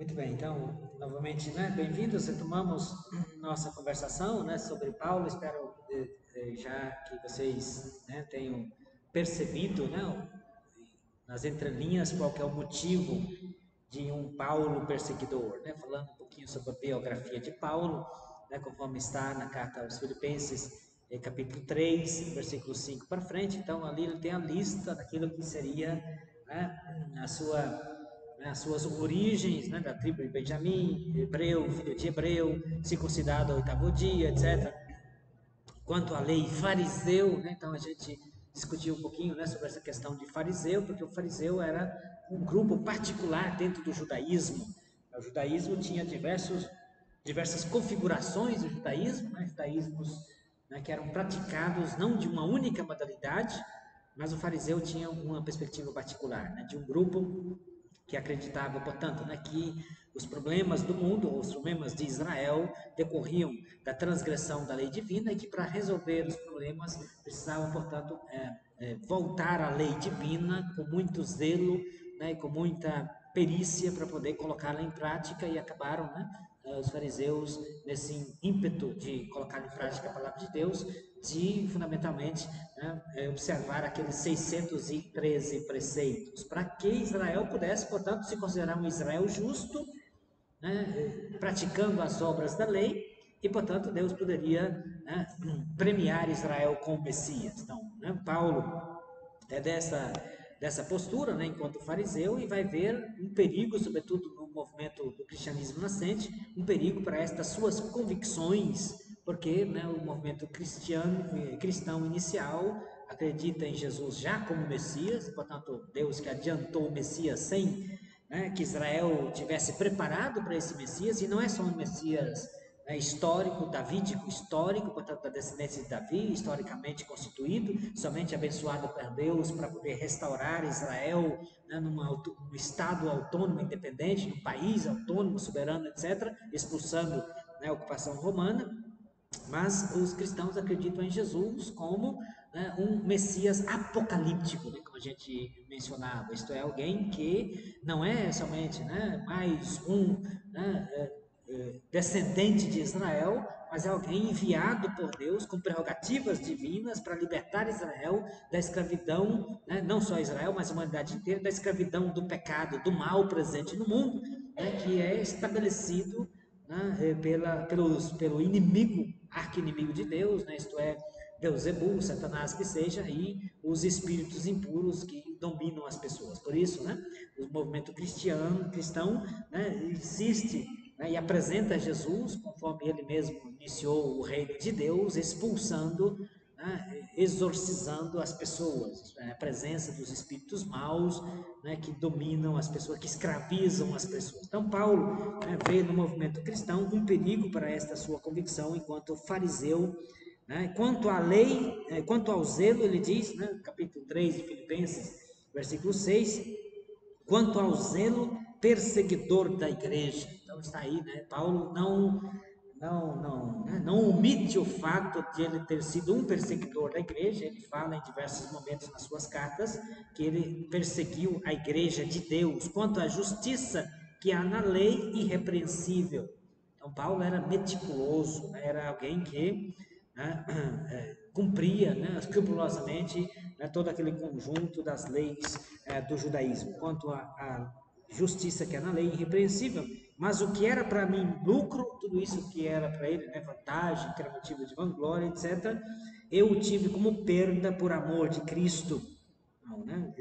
Muito bem, então, novamente, né, bem-vindos. Retomamos nossa conversação, né, sobre Paulo. Espero já que vocês, né, tenham percebido, né, nas entrelinhas qual que é o motivo de um Paulo perseguidor, né, falando um pouquinho sobre a biografia de Paulo, né, conforme está na carta aos Filipenses, capítulo 3, versículo 5 para frente. Então, ali ele tem a lista daquilo que seria, né, a sua, as suas origens, né, da tribo de Benjamim, hebreu, filho de hebreu, circuncidado ao oitavo dia, etc. Quanto à lei fariseu, né, então a gente discutiu um pouquinho, né, sobre essa questão de fariseu, porque o fariseu era um grupo particular dentro do judaísmo. O judaísmo tinha diversas configurações do judaísmo, né, judaísmos, né, que eram praticados não de uma única modalidade, mas o fariseu tinha uma perspectiva particular, né, de um grupo que acreditava, portanto, né, que os problemas do mundo, os problemas de Israel, decorriam da transgressão da lei divina e que para resolver os problemas precisavam, portanto, voltar à lei divina com muito zelo, né, e com muita perícia para poder colocá-la em prática, e acabaram, né, os fariseus nesse ímpeto de colocar em prática a palavra de Deus, de fundamentalmente, né, observar aqueles 613 preceitos, para que Israel pudesse, portanto, se considerar um Israel justo, né, praticando as obras da lei, e, portanto, Deus poderia, né, premiar Israel com o Messias. Então, né, Paulo é dessa postura, né, enquanto fariseu, e vai ver um perigo, sobretudo no movimento do cristianismo nascente, um perigo para estas suas convicções, porque, né, o movimento cristão inicial acredita em Jesus já como Messias, portanto, Deus que adiantou o Messias sem, né, que Israel tivesse preparado para esse Messias, e não é só um Messias, né, histórico, davídico, histórico, portanto, da descendência de Davi, historicamente constituído, somente abençoado por Deus para poder restaurar Israel, né, num estado autônomo, independente, num país autônomo, soberano, etc., expulsando, né, a ocupação romana. Mas os cristãos acreditam em Jesus como, né, um Messias apocalíptico, né, como a gente mencionava, isto é, alguém que não é somente, né, mais um, né, descendente de Israel, mas é alguém enviado por Deus com prerrogativas divinas para libertar Israel da escravidão, né, não só Israel, mas a humanidade inteira, da escravidão do pecado, do mal presente no mundo, né, que é estabelecido, né, pelo inimigo, arqui-inimigo de Deus, né, isto é, Beuzebu, Satanás que seja, e os espíritos impuros que dominam as pessoas. Por isso, né, o movimento cristão, né, insiste, né, e apresenta Jesus, conforme ele mesmo iniciou o reino de Deus, expulsando, né, exorcizando as pessoas, né, a presença dos espíritos maus, né, que dominam as pessoas, que escravizam as pessoas. Então, Paulo, né, vê no movimento cristão um perigo para esta sua convicção enquanto fariseu, né. Quanto à lei, quanto ao zelo, ele diz, né, capítulo 3 de Filipenses, versículo 6, quanto ao zelo perseguidor da igreja. Então está aí, né? Paulo não omite o fato de ele ter sido um perseguidor da igreja. Ele fala em diversos momentos nas suas cartas que ele perseguiu a igreja de Deus, quanto à justiça que há na lei irrepreensível. Então Paulo era meticuloso, né? Era alguém que, né, cumpria, né, escrupulosamente, né, todo aquele conjunto das leis, do judaísmo. Quanto à justiça que é na lei, irrepreensível, mas o que era para mim lucro, tudo isso que era para ele, né, vantagem, que era motivo de vanglória, etc., eu tive como perda por amor de Cristo. Não, né?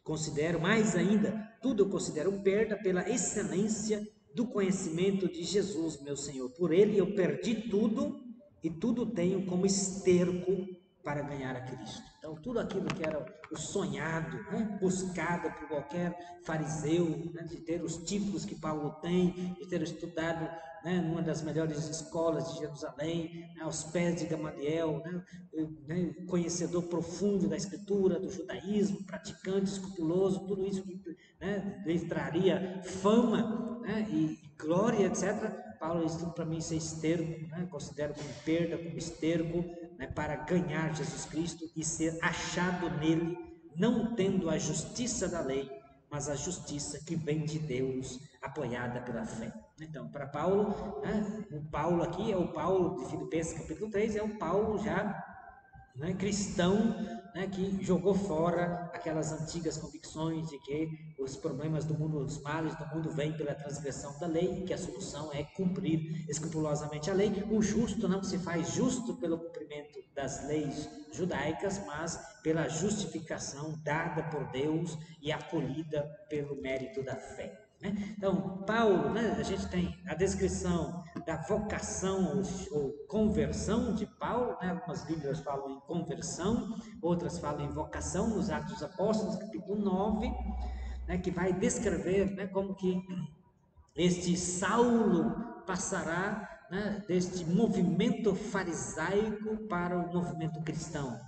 Considero mais ainda, tudo eu considero perda pela excelência do conhecimento de Jesus, meu Senhor. Por ele eu perdi tudo e tudo tenho como esterco para ganhar a Cristo. Então, tudo aquilo que era o sonhado, né, buscado por qualquer fariseu, né, de ter os títulos que Paulo tem, de ter estudado, né, numa das melhores escolas de Jerusalém, né, aos pés de Gamaliel, conhecedor profundo da Escritura, do judaísmo, praticante, escrupuloso, tudo isso que, né, lhe traria fama, né, e glória, etc. Paulo diz tudo para mim ser esterco, né, considero como perda, como esterco, né, para ganhar Jesus Cristo e ser achado nele, não tendo a justiça da lei, mas a justiça que vem de Deus, apoiada pela fé. Então, para Paulo, né, o Paulo aqui é o Paulo de Filipenses capítulo 3, é o Paulo já, né, cristão, né, que jogou fora aquelas antigas convicções de que os problemas do mundo, os males do mundo vêm pela transgressão da lei, e que a solução é cumprir escrupulosamente a lei. O justo não se faz justo pelo cumprimento das leis judaicas, mas pela justificação dada por Deus e acolhida pelo mérito da fé. Então, Paulo, né, a gente tem a descrição da vocação ou conversão de Paulo, né, algumas Bíblias falam em conversão, outras falam em vocação, nos Atos dos Apóstolos, capítulo 9, né, que vai descrever, né, como que este Saulo passará, né, deste movimento farisaico para o movimento cristão,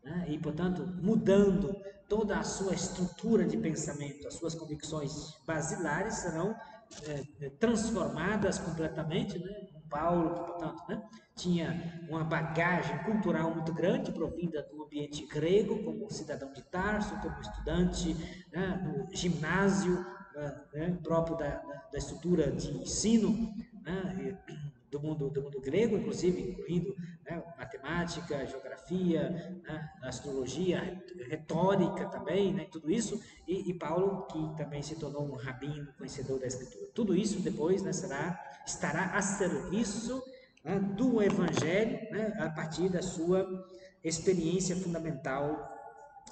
né, e, portanto, mudando toda a sua estrutura de pensamento, as suas convicções basilares serão transformadas completamente, né? Paulo, que, portanto, né, tinha uma bagagem cultural muito grande, provinda do ambiente grego, como cidadão de Tarso, como estudante, né, no ginásio, né, próprio da estrutura de ensino, né, do mundo grego, inclusive, incluindo, né, matemática, geografia, né, astrologia, retórica também, né, tudo isso, e Paulo, que também se tornou um rabino, conhecedor da Escritura. Tudo isso depois, né, estará a serviço, né, do Evangelho, né, a partir da sua experiência fundamental,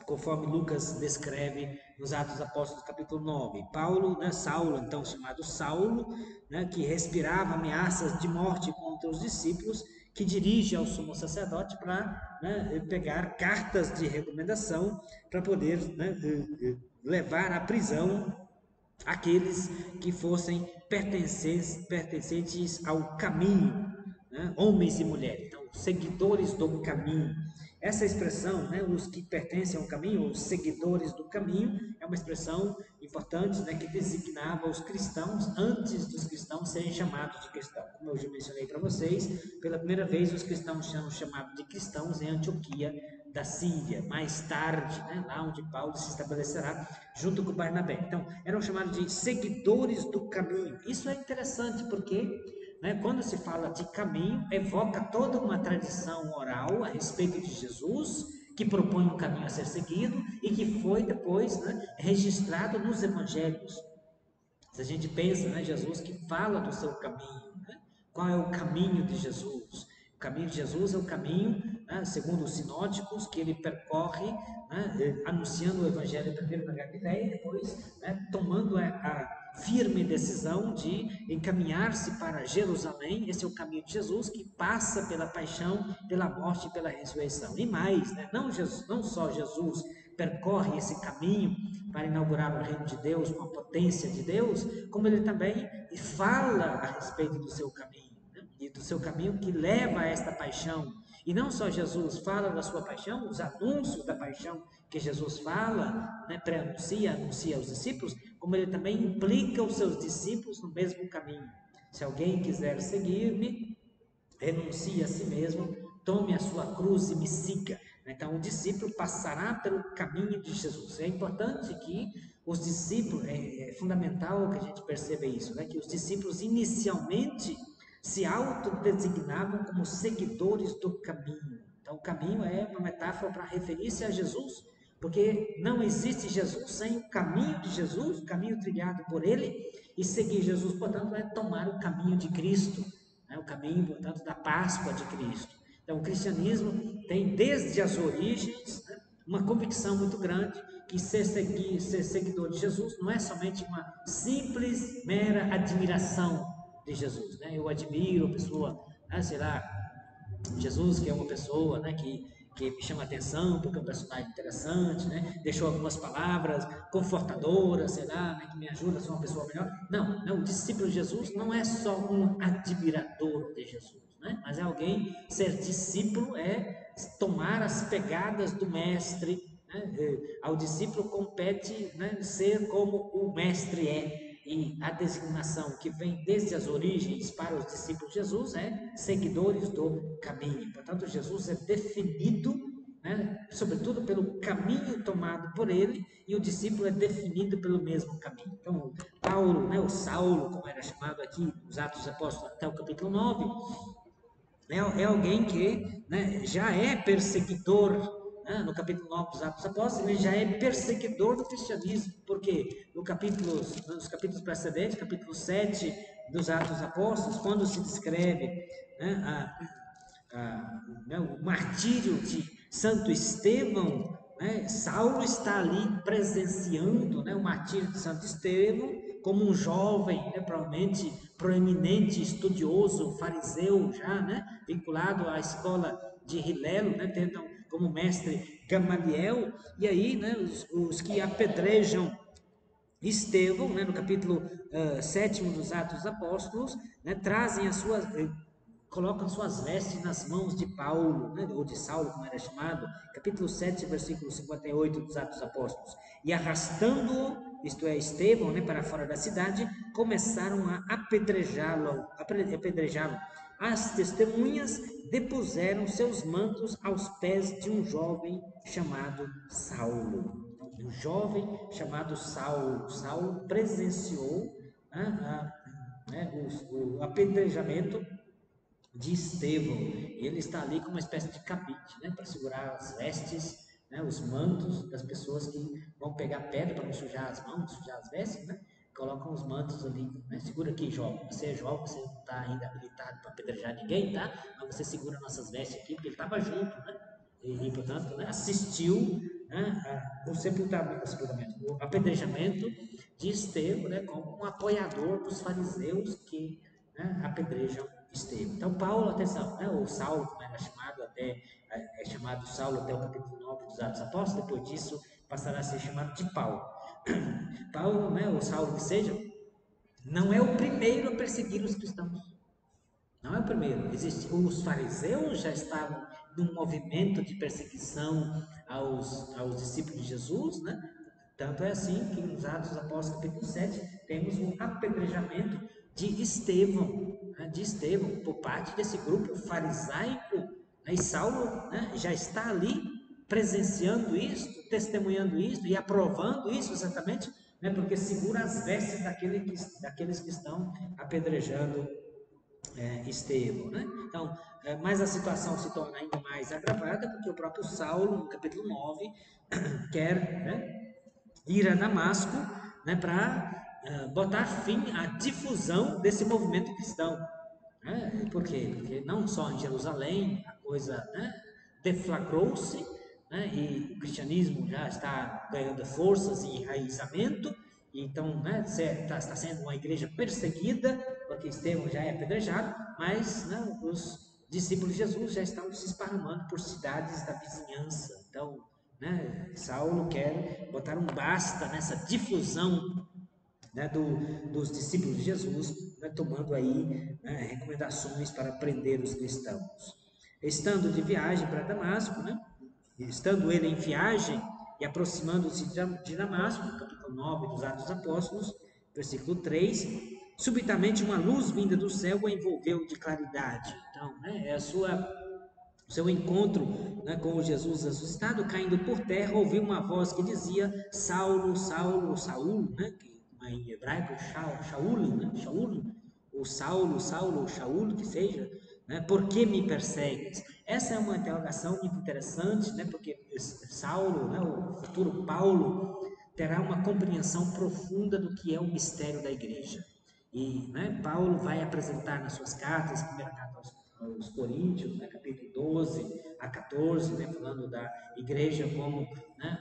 conforme Lucas descreve nos Atos dos Apóstolos, capítulo 9. Paulo, né, Saulo, então chamado Saulo, né, que respirava ameaças de morte contra os discípulos, que dirige ao sumo sacerdote para, né, pegar cartas de recomendação para poder, né, levar à prisão aqueles que fossem pertencentes ao caminho, né, homens e mulheres, então, seguidores do caminho. Essa expressão, né, os que pertencem ao caminho, os seguidores do caminho, é uma expressão importante, né, que designava os cristãos antes dos cristãos serem chamados de cristãos. Como eu já mencionei para vocês, pela primeira vez os cristãos são chamados de cristãos em Antioquia da Síria, mais tarde, né, lá onde Paulo se estabelecerá junto com Barnabé. Então, eram chamados de seguidores do caminho. Isso é interessante porque, né, quando se fala de caminho, evoca toda uma tradição oral a respeito de Jesus, que propõe um caminho a ser seguido e que foi depois, né, registrado nos evangelhos. Se a gente pensa, né, Jesus que fala do seu caminho, né? Qual é o caminho de Jesus? O caminho de Jesus é o caminho, né, segundo os sinóticos, que ele percorre, né, anunciando o evangelho primeiro na Galileia e depois, né, tomando a firme decisão de encaminhar-se para Jerusalém. Esse é o caminho de Jesus, que passa pela paixão, pela morte e pela ressurreição. E mais, né, não só Jesus percorre esse caminho para inaugurar o reino de Deus com a potência de Deus, como ele também fala a respeito do seu caminho, né, e do seu caminho que leva a esta paixão. E não só Jesus fala da sua paixão, os anúncios da paixão que Jesus fala, né, anuncia aos discípulos, como ele também implica os seus discípulos no mesmo caminho. Se alguém quiser seguir-me, renuncie a si mesmo, tome a sua cruz e me siga. Então, o discípulo passará pelo caminho de Jesus. É importante que os discípulos, é fundamental que a gente perceba isso, né? Que os discípulos inicialmente se autodesignavam como seguidores do caminho. Então, o caminho é uma metáfora para referir-se a Jesus, porque não existe Jesus sem o caminho de Jesus, o caminho trilhado por ele, e seguir Jesus, portanto, é tomar o caminho de Cristo, né? O caminho, portanto, da Páscoa de Cristo. Então, o cristianismo tem desde as origens, né, uma convicção muito grande que ser seguidor de Jesus não é somente uma simples, mera admiração de Jesus, né? Eu admiro a pessoa, né, sei lá, Jesus, que é uma pessoa, né, que me chama a atenção porque é um personagem interessante, né? Deixou algumas palavras confortadoras, sei lá, né, que me ajuda a ser uma pessoa melhor. Não, o discípulo de Jesus não é só um admirador de Jesus, né? Mas é alguém, ser discípulo é tomar as pegadas do mestre, né? Ao discípulo compete, né, ser como o mestre é. E a designação que vem desde as origens para os discípulos de Jesus é seguidores do caminho. Portanto, Jesus é definido, né, sobretudo pelo caminho tomado por ele, e o discípulo é definido pelo mesmo caminho. Então, Paulo, né, o Saulo, como era chamado aqui, os Atos dos Apóstolos até o capítulo 9, é alguém que, né, já é perseguidor, né, no capítulo 9 dos Atos dos Apóstolos, ele já é perseguidor do cristianismo, porque nos capítulos precedentes, capítulo 7 dos Atos dos Apóstolos, quando se descreve, né, né, o martírio de Santo Estevão, né, Saulo está ali presenciando, né, o martírio de Santo Estevão como um jovem, né, provavelmente proeminente estudioso, fariseu já, né, vinculado à escola de Hilelo, né, tendo como mestre Gamaliel, e aí, né, os que apedrejam Estevão, né, no capítulo 7 dos Atos dos Apóstolos, né, trazem as suas, colocam suas vestes nas mãos de Paulo, né, ou de Saulo, como era chamado, capítulo 7, versículo 58 dos Atos dos Apóstolos, e arrastando-o, isto é, Estevão, né, para fora da cidade, começaram a apedrejá-lo. As testemunhas depuseram seus mantos aos pés de um jovem chamado Saulo. Um jovem chamado Saulo. Saulo presenciou, né, o apedrejamento de Estevão. Ele está ali com uma espécie de cabide, né, para segurar as vestes, né, os mantos das pessoas que vão pegar pedra para não sujar as mãos, sujar as vestes, né? Colocam os mantos ali, né? Segura aqui, jovem. Você é jovem, você não está ainda habilitado para apedrejar ninguém, tá? Mas você segura nossas vestes aqui, porque ele estava junto, né? Portanto, né, assistiu, né, o sepultamento, o apedrejamento de Estevão, né, como um apoiador dos fariseus que, né, apedrejam Estevão. Então, Paulo, atenção, né, o Saulo, como era chamado até, é chamado Saulo até o capítulo 9 dos Atos Apóstolos, depois disso passará a ser chamado de Paulo. Paulo, né, o Saulo que seja, não é o primeiro a perseguir os cristãos. Não é o primeiro. Os fariseus já estavam num movimento de perseguição aos discípulos de Jesus, né? Tanto é assim que nos Atos dos Apóstolos, capítulo 7, temos o apedrejamento de Estevão, né? De Estevão, por parte desse grupo farisaico, né? E Saulo, né, já está ali presenciando isso, testemunhando isso e aprovando isso exatamente, né? Porque segura as vestes daqueles que estão apedrejando Estevão, né? Então, mas a situação se torna ainda mais agravada porque o próprio Saulo, no capítulo 9, quer, né, ir a Damasco, né, para botar fim à difusão desse movimento cristão. Né? Por quê? Porque não só em Jerusalém a coisa, né, deflagrou-se, né, e o cristianismo já está ganhando forças e enraizamento, então, né, está sendo uma igreja perseguida, porque Estevão já é apedrejado, mas, né, os discípulos de Jesus já estão se esparramando por cidades da vizinhança. Então, né, Saulo quer botar um basta nessa difusão, né, dos discípulos de Jesus, né, tomando aí, né, recomendações para prender os cristãos. Estando de viagem para Damasco, né, estando ele em viagem e aproximando-se de Damasco, capítulo 9 dos Atos dos Apóstolos, versículo 3, subitamente uma luz vinda do céu o envolveu de claridade. Então, né, é o seu encontro, né, com Jesus ressuscitado, caindo por terra, ouviu uma voz que dizia: Saulo, Saulo, Saul, né, que em hebraico Shaul, né, Shaul, ou Saulo, Saulo, Shaul, que seja, né, por que me persegues? Essa é uma interrogação muito interessante, né, porque Saulo, né, o futuro Paulo, terá uma compreensão profunda do que é o mistério da igreja. E, né, Paulo vai apresentar nas suas cartas, primeira carta aos Coríntios, né, capítulo 12 a 14, né, falando da igreja como, né,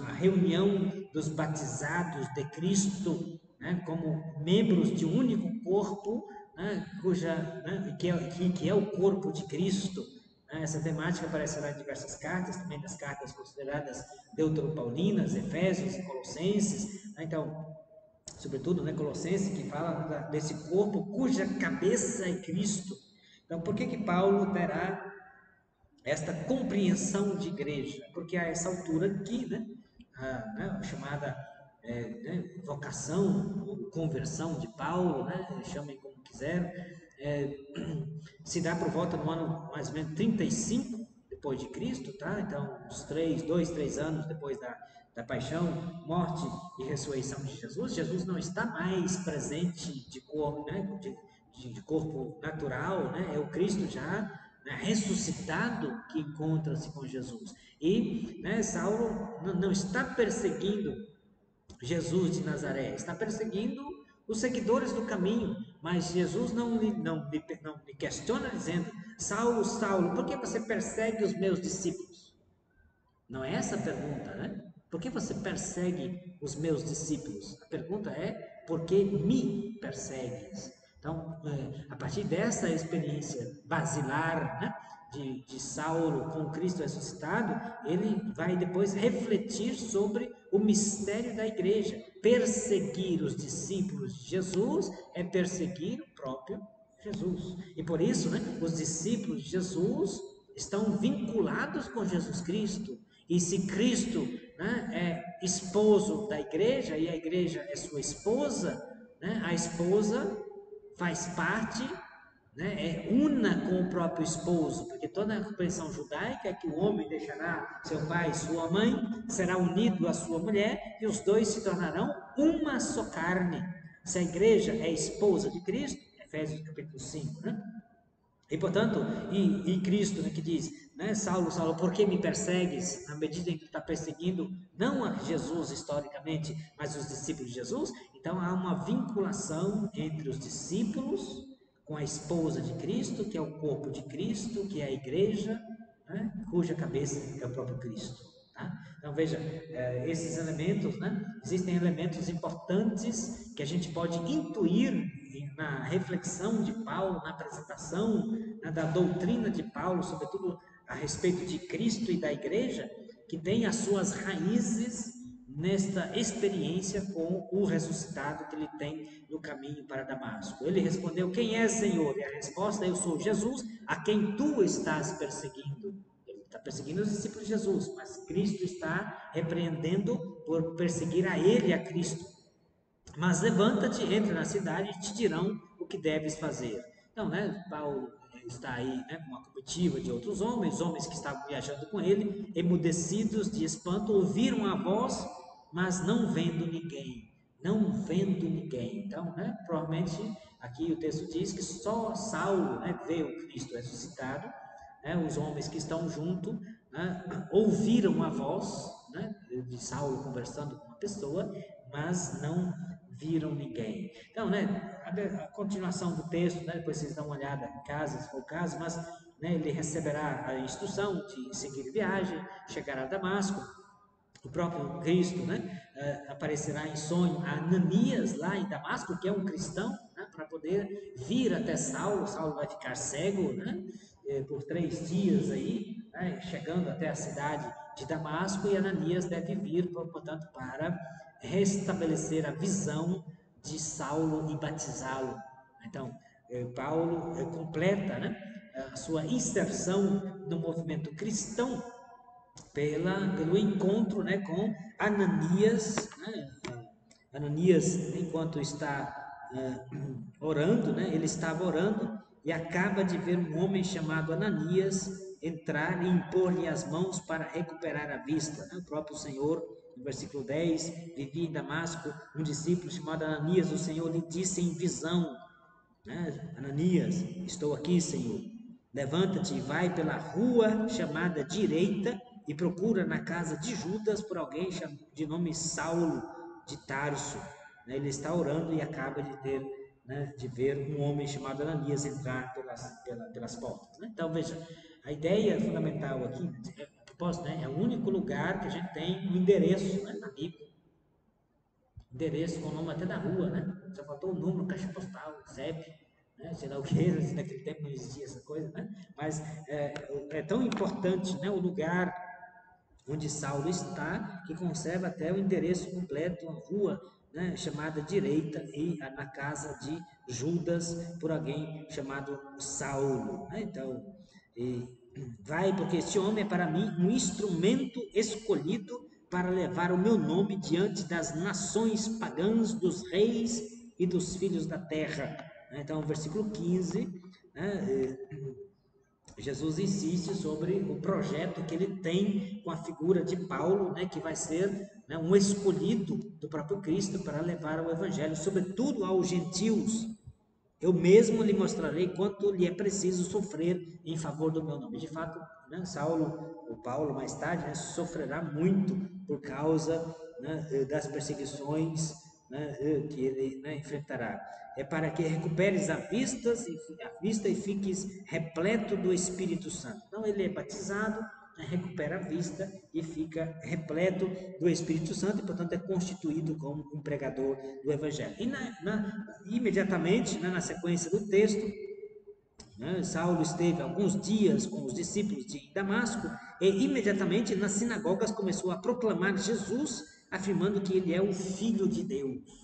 a reunião dos batizados de Cristo, né, como membros de um único corpo, né, que é o corpo de Cristo. Né. Essa temática aparecerá em diversas cartas, também nas cartas consideradas deuteropaulinas, Efésios e Colossenses. Né. Então, sobretudo, né, Colossenses, que fala desse corpo cuja cabeça é Cristo. Então, por que Paulo terá esta compreensão de igreja? Porque a essa altura aqui, né, a chamada vocação, ou conversão de Paulo, né, chamem como quiser, se dá por volta no ano mais ou menos 35 depois de Cristo, tá? Então, uns 3 anos depois da paixão, morte e ressurreição de Jesus, Jesus não está mais presente de corpo, né? de corpo natural, né? É o Cristo já, né, ressuscitado que encontra-se com Jesus. E, né, Saulo não está perseguindo Jesus de Nazaré, está perseguindo os seguidores do caminho, mas Jesus não lhe questiona dizendo: Saulo, Saulo, por que você persegue os meus discípulos? Não é essa a pergunta, né? Por que você persegue os meus discípulos? A pergunta é: por que me persegues? Então, a partir dessa experiência basilar, né, de Saulo com Cristo ressuscitado, ele vai depois refletir sobre o mistério da igreja. Perseguir os discípulos de Jesus é perseguir o próprio Jesus. E por isso, né, os discípulos de Jesus estão vinculados com Jesus Cristo. E se Cristo, né, é esposo da igreja e a igreja é sua esposa, né, a esposa faz parte, né, é una com o próprio esposo, porque toda a compreensão judaica é que o homem deixará seu pai e sua mãe, será unido à sua mulher e os dois se tornarão uma só carne. Se a igreja é esposa de Cristo, Efésios capítulo 5, né? E portanto, e Cristo, né, que diz, né, Saulo, Saulo, por que me persegues? Na medida em que está perseguindo não a Jesus historicamente, mas os discípulos de Jesus, então há uma vinculação entre os discípulos com a esposa de Cristo, que é o corpo de Cristo, que é a igreja, né, cuja cabeça é o próprio Cristo. Tá? Então veja, esses elementos, né, existem elementos importantes que a gente pode intuir na reflexão de Paulo, na apresentação, né, da doutrina de Paulo, sobretudo a respeito de Cristo e da igreja, que tem as suas raízes nesta experiência com o ressuscitado que ele tem no caminho para Damasco. Ele respondeu: quem é, Senhor? E a resposta: eu sou Jesus, a quem tu estás perseguindo. Ele está perseguindo os discípulos de Jesus, mas Cristo está repreendendo por perseguir a ele, a Cristo. Mas levanta-te, entra na cidade e te dirão o que deves fazer. Então, né, Paulo está aí, né, com uma comitiva de outros homens que estavam viajando com ele, emudecidos de espanto, ouviram a voz, mas não vendo ninguém. Não vendo ninguém. Então, né, provavelmente, aqui o texto diz que só Saulo, né, vê o Cristo ressuscitado, né, os homens que estão junto, né, ouviram a voz, né, de Saulo conversando com uma pessoa, mas não viram ninguém. Então, né, a continuação do texto, né, depois vocês dão uma olhada em casa, se for o caso, mas, né, ele receberá a instrução de seguir viagem, chegar a Damasco. O próprio Cristo, né, aparecerá em sonho a Ananias lá em Damasco, que é um cristão, né, para poder vir até Saulo. Saulo vai ficar cego, né, por 3 dias aí, né, chegando até a cidade de Damasco, e Ananias deve vir, portanto, para restabelecer a visão de Saulo e batizá-lo. Então, Paulo completa, né, a sua inserção no movimento cristão pelo encontro, né, com Ananias, né? Ananias, enquanto está orando, né, ele estava orando e acaba de ver um homem chamado Ananias entrar e impor-lhe as mãos para recuperar a vista. Né? O próprio Senhor, no versículo 10, vivia em Damasco um discípulo chamado Ananias, o Senhor lhe disse em visão, né, Ananias, estou aqui, Senhor. Levanta-te e vai pela rua chamada Direita e procura na casa de Judas por alguém de nome Saulo de Tarso. Ele está orando e acaba de ter, né, de ver um homem chamado Ananias entrar pelas portas. Né? Então veja, a ideia fundamental aqui, a propósito, né, é o único lugar que a gente tem um endereço, né, na Bíblia. Endereço com o nome até da rua, né? Só faltou o número, caixa postal, CEP, né? Sei lá o que, naquele tempo não existia essa coisa, né? Mas é tão importante, né, o lugar onde Saulo está, que conserva até o endereço completo, uma rua, né, chamada Direita, e na casa de Judas, por alguém chamado Saulo. Né? Então, vai, porque este homem é para mim um instrumento escolhido para levar o meu nome diante das nações pagãs, dos reis e dos filhos da terra. Então, versículo 15, né, Jesus insiste sobre o projeto que ele tem com a figura de Paulo, né, que vai ser, né, um escolhido do próprio Cristo para levar o evangelho, sobretudo aos gentios. Eu mesmo lhe mostrarei quanto lhe é preciso sofrer em favor do meu nome. De fato, né, Paulo mais tarde, né, sofrerá muito por causa, né, das perseguições, né, que ele, né, enfrentará. É para que recuperes a vista e fiques repleto do Espírito Santo. Então ele é batizado, né, recupera a vista e fica repleto do Espírito Santo e, portanto, é constituído como um pregador do Evangelho. E imediatamente, né, na sequência do texto, né, Saulo esteve alguns dias com os discípulos de Damasco e imediatamente nas sinagogas começou a proclamar Jesus, afirmando que ele é o Filho de Deus.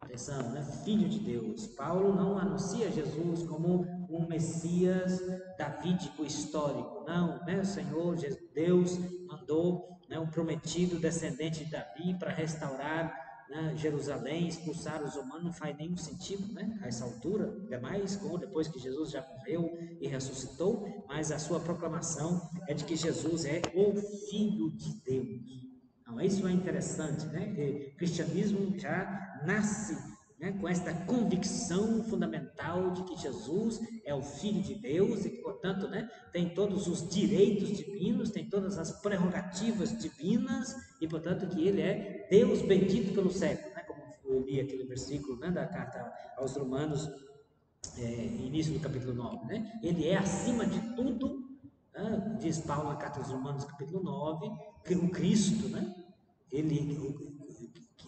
Atenção, né? Filho de Deus. Paulo não anuncia Jesus como um Messias davídico histórico. Não, né? O Senhor Deus mandou, né, um prometido descendente de Davi para restaurar, né, Jerusalém, expulsar os romanos. Não faz nenhum sentido, né? A essa altura, ainda mais depois que Jesus já morreu e ressuscitou. Mas a sua proclamação é de que Jesus é o Filho de Deus. Então, isso é interessante, né? O cristianismo já nasce, né, com esta convicção fundamental de que Jesus é o Filho de Deus e que, portanto, né, tem todos os direitos divinos, tem todas as prerrogativas divinas e, portanto, que ele é Deus bendito pelo século, né? Como eu li aquele versículo, né, da carta aos Romanos, início do capítulo 9, né? Ele é acima de tudo, né, diz Paulo na carta aos Romanos, capítulo 9, que o Cristo, né?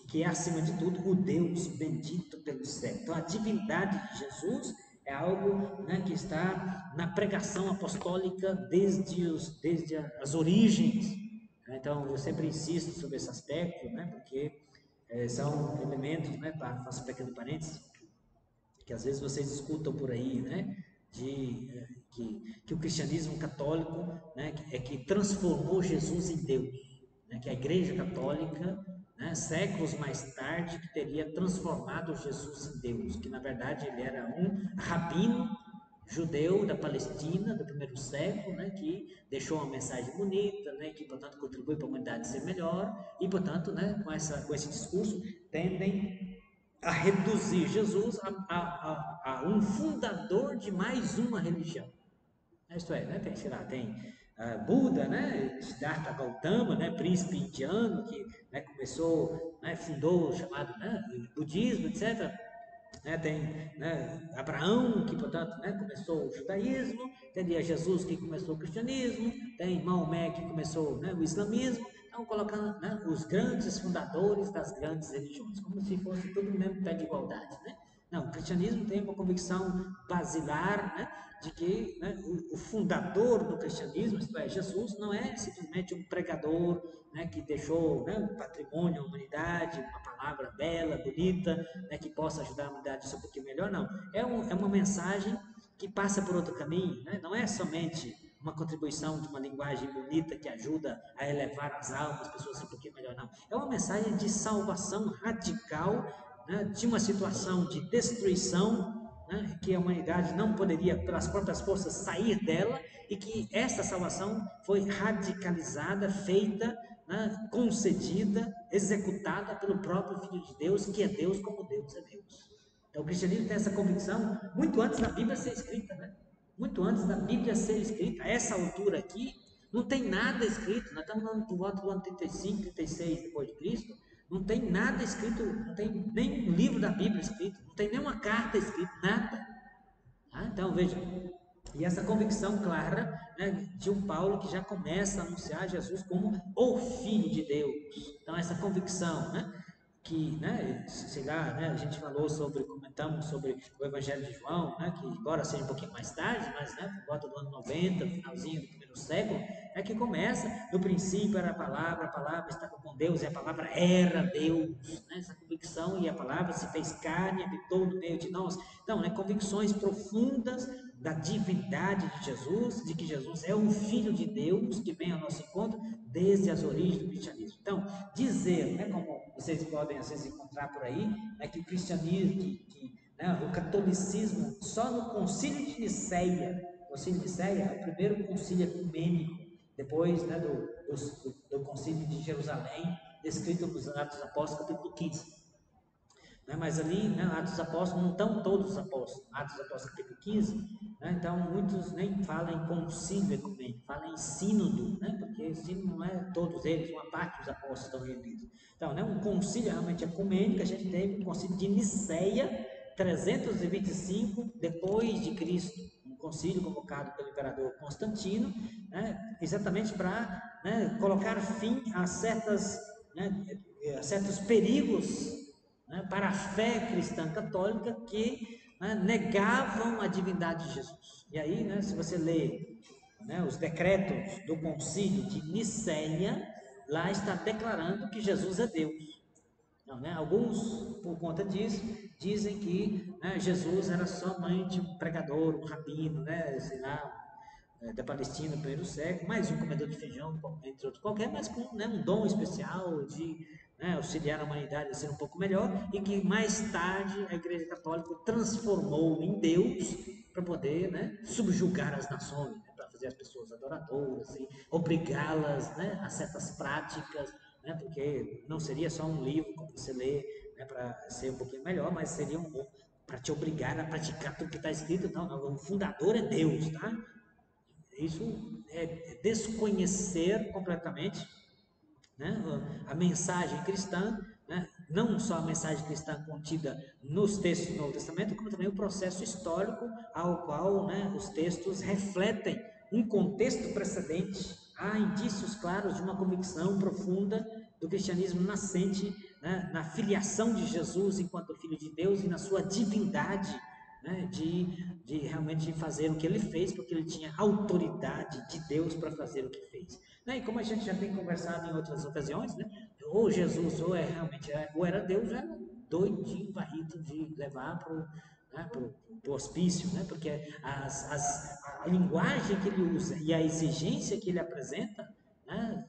Que é acima de tudo o Deus bendito pelo céu. Então a divindade de Jesus é algo, né, que está na pregação apostólica desde as origens. Então eu sempre insisto sobre esse aspecto, né, porque são elementos, né, faço um pequeno parênteses, que às vezes vocês escutam por aí, né, que o cristianismo católico, né, que transformou Jesus em Deus, né, que a Igreja Católica, né, séculos mais tarde, que teria transformado Jesus em Deus, que na verdade ele era um rabino judeu da Palestina do primeiro século, né, que deixou uma mensagem bonita, né, que portanto contribui para a humanidade ser melhor e portanto, né, com esse discurso tendem a reduzir Jesus a um fundador de mais uma religião. Isto é, né, tem, sei lá, tem Buda, né, Siddhartha Gautama, né, príncipe indiano que, né, começou, né, fundou o chamado, né, budismo, etc. Né, tem, né, Abraão, que portanto, né, começou o judaísmo, teria Jesus que começou o cristianismo, tem Maomé que começou, né, o islamismo. Então colocando, né, os grandes fundadores das grandes religiões, como se fosse tudo no mesmo pé de igualdade, né? Não, o cristianismo tem uma convicção basilar, né, de que, né, o fundador do cristianismo, isto é, Jesus, não é simplesmente um pregador, né, que deixou, né, um patrimônio à humanidade, uma palavra bela, bonita, né, que possa ajudar a humanidade a ser um pouquinho melhor, não. É uma mensagem que passa por outro caminho, né? Não é somente uma contribuição de uma linguagem bonita que ajuda a elevar as almas, as pessoas a ser um pouquinho melhor, não. É uma mensagem de salvação radical, né, de uma situação de destruição, né, que a humanidade não poderia, pelas próprias forças, sair dela, e que esta salvação foi radicalizada, feita, né, concedida, executada pelo próprio Filho de Deus, que é Deus como Deus é Deus. Então o cristianismo tem essa convicção muito antes da Bíblia ser escrita, né? Muito antes da Bíblia ser escrita. A essa altura aqui, não tem nada escrito, nós estamos por volta do ano 35, 36 depois de Cristo, não tem nada escrito, não tem nem um livro da Bíblia escrito, não tem nenhuma carta escrita, nada. Ah, então veja, e essa convicção clara, né, de um Paulo que já começa a anunciar Jesus como o Filho de Deus. Então essa convicção, né, que, né, sei lá, né, a gente falou sobre, comentamos sobre o Evangelho de João, né, que embora seja um pouquinho mais tarde, mas, né, por volta do ano 90, finalzinho do primeiro século, é que começa, no princípio era a palavra estava com Deus e a palavra era Deus, né, essa convicção, e a palavra se fez carne, habitou no meio de nós. Então, né, convicções profundas da divindade de Jesus, de que Jesus é o Filho de Deus que vem ao nosso encontro desde as origens do cristianismo. Então, dizer, né, como vocês podem às vezes encontrar por aí, né, que o cristianismo, né, o catolicismo, só no concílio de Nicéia Concílio de Nicéia é o primeiro concílio ecumênico, depois, né, do concílio de Jerusalém, descrito nos Atos dos Apóstolos, capítulo 15. Né, mas ali, né, Atos dos Apóstolos, não estão todos os apóstolos, Atos dos Apóstolos capítulo 15, né, então muitos nem falam em concílio ecumênico, falam em sínodo, né, porque o sínodo não é todos eles, uma parte dos apóstolos estão reunidos. Então, né, um concílio realmente ecumênico, a gente teve o concílio de Nicéia, 325 depois de Cristo, um concílio convocado pelo imperador Constantino, né, exatamente para, né, colocar fim a certos perigos, né, para a fé cristã católica que, né, negavam a divindade de Jesus. E aí, né, se você lê, né, os decretos do concílio de Nicéia, lá está declarando que Jesus é Deus. Não, né? Alguns, por conta disso, dizem que, né, Jesus era somente um pregador, um rabino, né, sei lá, da Palestina no primeiro século, mais um comedor de feijão, entre outros qualquer, mas com, né, um dom especial de, né, auxiliar a humanidade a ser um pouco melhor, e que mais tarde a Igreja Católica transformou em Deus para poder, né, subjugar as nações, né, para fazer as pessoas adoradoras e obrigá-las, né, a certas práticas, né, porque não seria só um livro que você lê, né, para ser um pouquinho melhor, mas seria para te obrigar a praticar tudo que está escrito. Não, não, o fundador é Deus, tá? Isso é desconhecer completamente, né, a mensagem cristã, né, não só a mensagem cristã contida nos textos do Novo Testamento, como também o processo histórico ao qual, né, os textos refletem um contexto precedente. Há indícios claros de uma convicção profunda do cristianismo nascente, né, na filiação de Jesus enquanto Filho de Deus e na sua divindade, né, de realmente fazer o que ele fez, porque ele tinha autoridade de Deus para fazer o que fez. Né? E como a gente já tem conversado em outras ocasiões, né, ou Jesus ou ou era Deus, ou era doidinho, varrido de levar para o, né, pro hospício, né? Porque a linguagem que ele usa e a exigência que ele apresenta, né,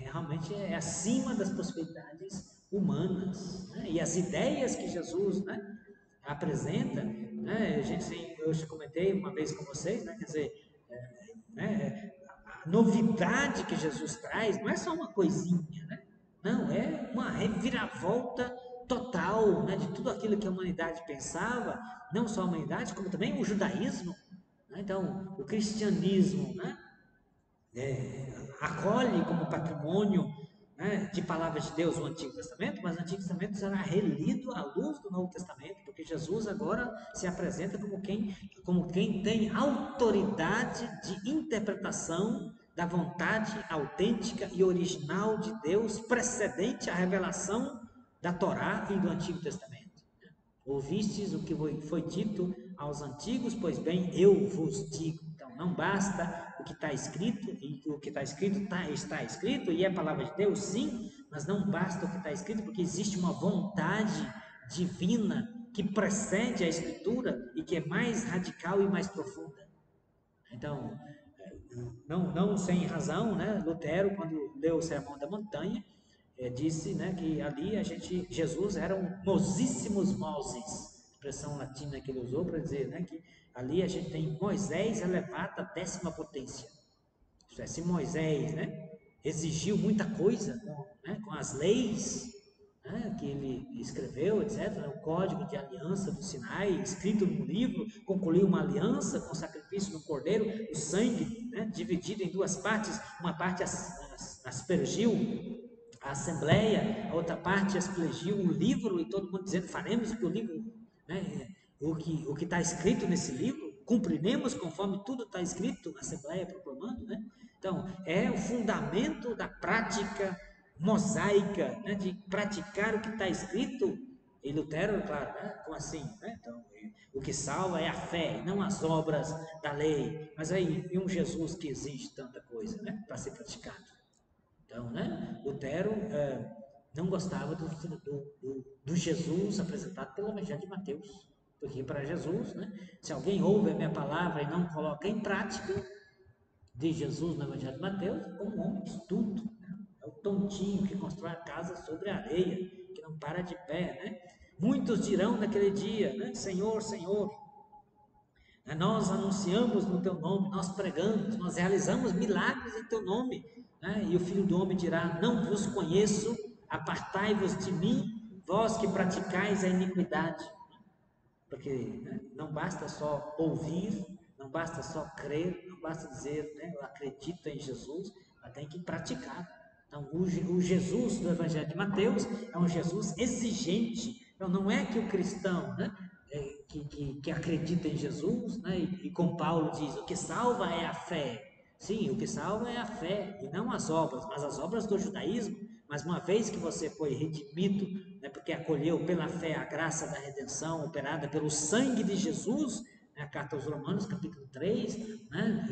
realmente é acima das possibilidades humanas, né? E as ideias que Jesus, né, apresenta, né, eu já comentei uma vez com vocês, né, quer dizer, né, a novidade que Jesus traz não é só uma coisinha, né? Não, é uma reviravolta total, né, de tudo aquilo que a humanidade pensava, não só a humanidade, como também o judaísmo, né? Então, o cristianismo, né, acolhe como patrimônio, né, de palavras de Deus o Antigo Testamento, mas o Antigo Testamento será relido à luz do Novo Testamento, porque Jesus agora se apresenta como quem tem autoridade de interpretação da vontade autêntica e original de Deus, precedente à revelação da Torá e do Antigo Testamento. Ouvistes o que foi dito aos antigos, pois bem, eu vos digo. Então, não basta o que está escrito, e o que está escrito está escrito, e é a palavra de Deus, sim, mas não basta o que está escrito, porque existe uma vontade divina que precede a Escritura e que é mais radical e mais profunda. Então, não sem razão, né, Lutero, quando leu o Sermão da Montanha, disse, né, que ali Jesus era um mosíssimos Moses, expressão latina que ele usou para dizer, né, que ali a gente tem Moisés elevado à 10ª potência. Isso é, se Moisés, né, exigiu muita coisa com as leis, né, que ele escreveu, etc., o código de aliança do Sinai, escrito num livro, concluiu uma aliança com sacrifício no cordeiro, o sangue, né, dividido em duas partes, uma parte aspergiu a assembleia, a outra parte aspergiu o livro, e todo mundo dizendo, faremos o que o livro, né, o que está escrito nesse livro, cumpriremos conforme tudo está escrito, a assembleia proclamando, né? Então, é o fundamento da prática mosaica, né, de praticar o que está escrito. E Lutero, claro, né, como assim? Né? Então, o que salva é a fé, não as obras da lei. Mas aí, e um Jesus que exige tanta coisa, né, para ser praticado? Então, né, Lutero não gostava do Jesus apresentado pelo Evangelho de Mateus. Porque para Jesus, né, se alguém ouve a minha palavra e não coloca em prática, de Jesus no Evangelho de Mateus, como um homem de estudo, né? É o tontinho que constrói a casa sobre a areia, que não para de pé, né? Muitos dirão naquele dia, né? Senhor, Senhor, Nós anunciamos no teu nome, nós pregamos, nós realizamos milagres em teu nome, né? E o Filho do Homem dirá: não vos conheço, apartai-vos de mim, vós que praticais a iniquidade. Porque, né, não basta só ouvir, não basta só crer, não basta dizer, né, eu acredito em Jesus, mas tem que praticar. Então, o Jesus do Evangelho de Mateus é um Jesus exigente. Então, não é que o cristão, né, que acredita em Jesus, né, e como Paulo diz, o que salva é a fé. Sim, o que salva é a fé e não as obras, mas as obras do judaísmo. Mas uma vez que você foi redimido, né, porque acolheu pela fé a graça da redenção operada pelo sangue de Jesus, né, a carta aos Romanos, capítulo 3, né,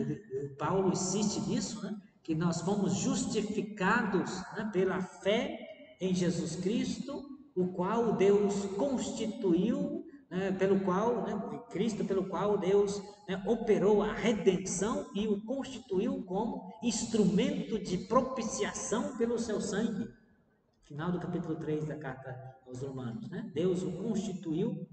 Paulo insiste nisso, né, que nós fomos justificados, né, pela fé em Jesus Cristo, o qual Deus constituiu, né, pelo qual, né, Cristo, pelo qual Deus, né, operou a redenção e o constituiu como instrumento de propiciação pelo seu sangue. Final do capítulo 3 da carta aos Romanos, né? Deus o constituiu,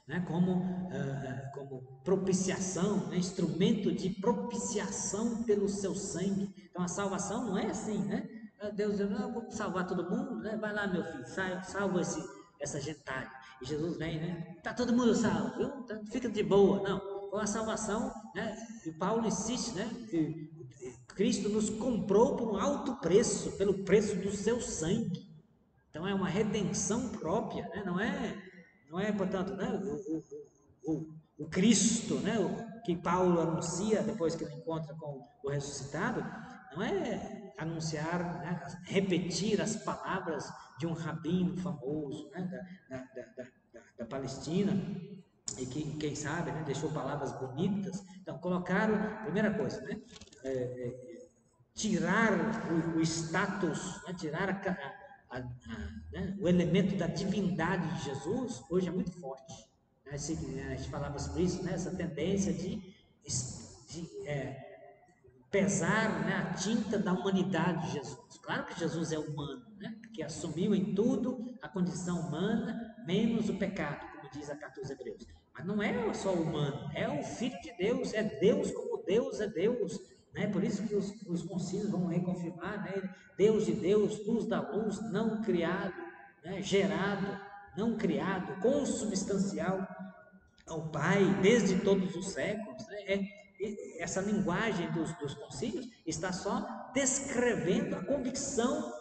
né, como propiciação, né, instrumento de propiciação pelo seu sangue. Então a salvação não é assim, né? Deus diz: não, vou salvar todo mundo, né? Vai lá, meu filho, salva essa gentalha. E Jesus vem, né? Tá todo mundo salvo, viu? Então, fica de boa. Não, com a salvação, né? E Paulo insiste, né? Que Cristo nos comprou por um alto preço, pelo preço do seu sangue. Então é uma redenção própria, né? Não é, portanto, né? O Cristo, né? O que Paulo anuncia depois que ele encontra com o ressuscitado, não é anunciar, né? Repetir as palavras de um rabino famoso, né? Da Palestina, e que, quem sabe, né? Deixou palavras bonitas. Então colocaram, primeira coisa, né? Tirar o status, né? Tirar né? O elemento da divindade de Jesus, hoje é muito forte. A gente falava sobre isso, né? Essa tendência de pesar, né, a tinta da humanidade de Jesus. Claro que Jesus é humano, né? Porque assumiu em tudo a condição humana, menos o pecado, como diz a carta aos Hebreus. Mas não é só humano, é o Filho de Deus, é Deus como Deus é Deus. Né? Por isso que os concílios vão reconfirmar, né? Deus de Deus, luz da luz, não criado, né? Gerado, não criado, consubstancial ao Pai desde todos os séculos. Né? Essa linguagem dos concílios está só descrevendo a convicção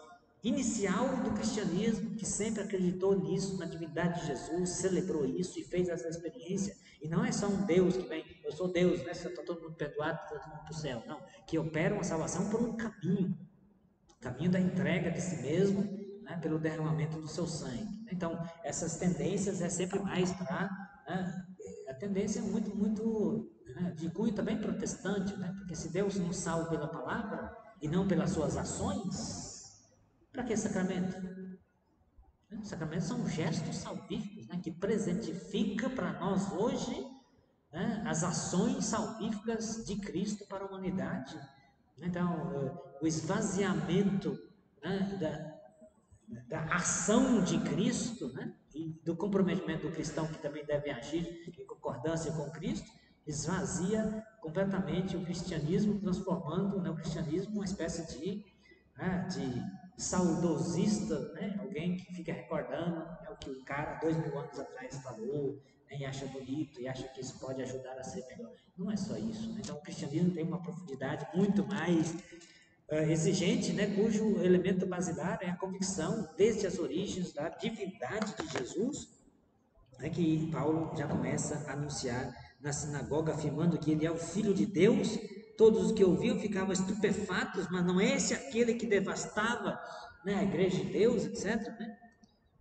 inicial do cristianismo, que sempre acreditou nisso, na divindade de Jesus, celebrou isso e fez essa experiência. E não é só um Deus que vem, eu sou Deus, né? Está todo mundo perdoado, está todo mundo para o céu. Não, que opera uma salvação por um caminho da entrega de si mesmo, né, pelo derramamento do seu sangue. Então, essas tendências é sempre mais para, né, a tendência é muito, né, de cunho também protestante, né, porque se Deus nos salva pela palavra e não pelas suas ações, para que sacramento? Sacramentos são gestos salvíficos, né, que presentifica para nós hoje, né, as ações salvíficas de Cristo para a humanidade. Então, o esvaziamento, né, da ação de Cristo, né, e do comprometimento do cristão que também deve agir em concordância com Cristo, esvazia completamente o cristianismo, transformando, né, o cristianismo uma espécie de saudosista, né, alguém que fica recordando, né, o que o cara 2000 anos atrás falou, né, e acha bonito, e acha que isso pode ajudar a ser melhor. Não é só isso. Né? Então o cristianismo tem uma profundidade muito mais exigente, né, cujo elemento basilar é a convicção, desde as origens, da divindade de Jesus, né, que Paulo já começa a anunciar na sinagoga, afirmando que ele é o Filho de Deus. Todos os que ouviam ficavam estupefatos, mas não é esse aquele que devastava, né, a igreja de Deus, etc. Né?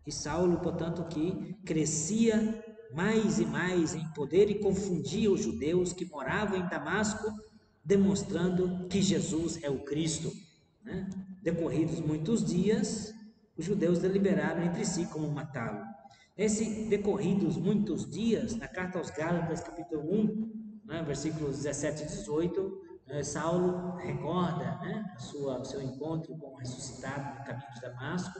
E Saulo, portanto, que crescia mais e mais em poder e confundia os judeus que moravam em Damasco, demonstrando que Jesus é o Cristo. Né? Decorridos muitos dias, os judeus deliberaram entre si como matá-lo. Esse decorridos muitos dias, na carta aos Gálatas, capítulo 1, né, versículos 17 e 18, Saulo recorda, né, o seu encontro com o ressuscitado no caminho de Damasco,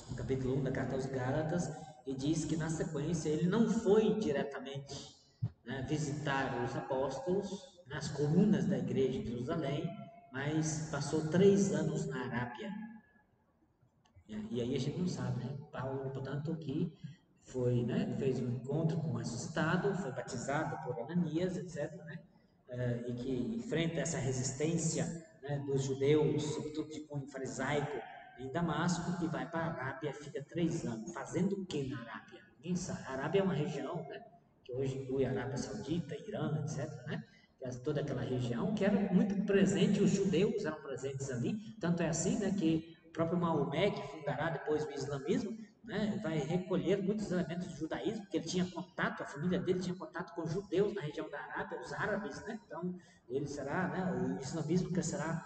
no capítulo 1 da carta aos Gálatas, e diz que na sequência ele não foi diretamente, né, visitar os apóstolos nas colunas da igreja de Jerusalém, mas passou 3 anos na Arábia. E aí a gente não sabe, né? Paulo, portanto, que foi, né, fez um encontro com o ressuscitado, foi batizado por Ananias, etc., né? E que enfrenta essa resistência, né, dos judeus, sobretudo de cunho farisaico, em Damasco, e vai para a Arábia, fica 3 anos. Fazendo o que na Arábia? Ninguém sabe. A Arábia é uma região, né, que hoje inclui a Arábia Saudita, Irã, etc., né? Toda aquela região que era muito presente, os judeus eram presentes ali, tanto é assim, né, que o próprio Maomé, que fundará depois o islamismo, né, vai recolher muitos elementos do judaísmo, porque ele tinha contato, a família dele tinha contato com judeus na região da Arábia, os árabes, né, então ele será, né, o islamismo crescerá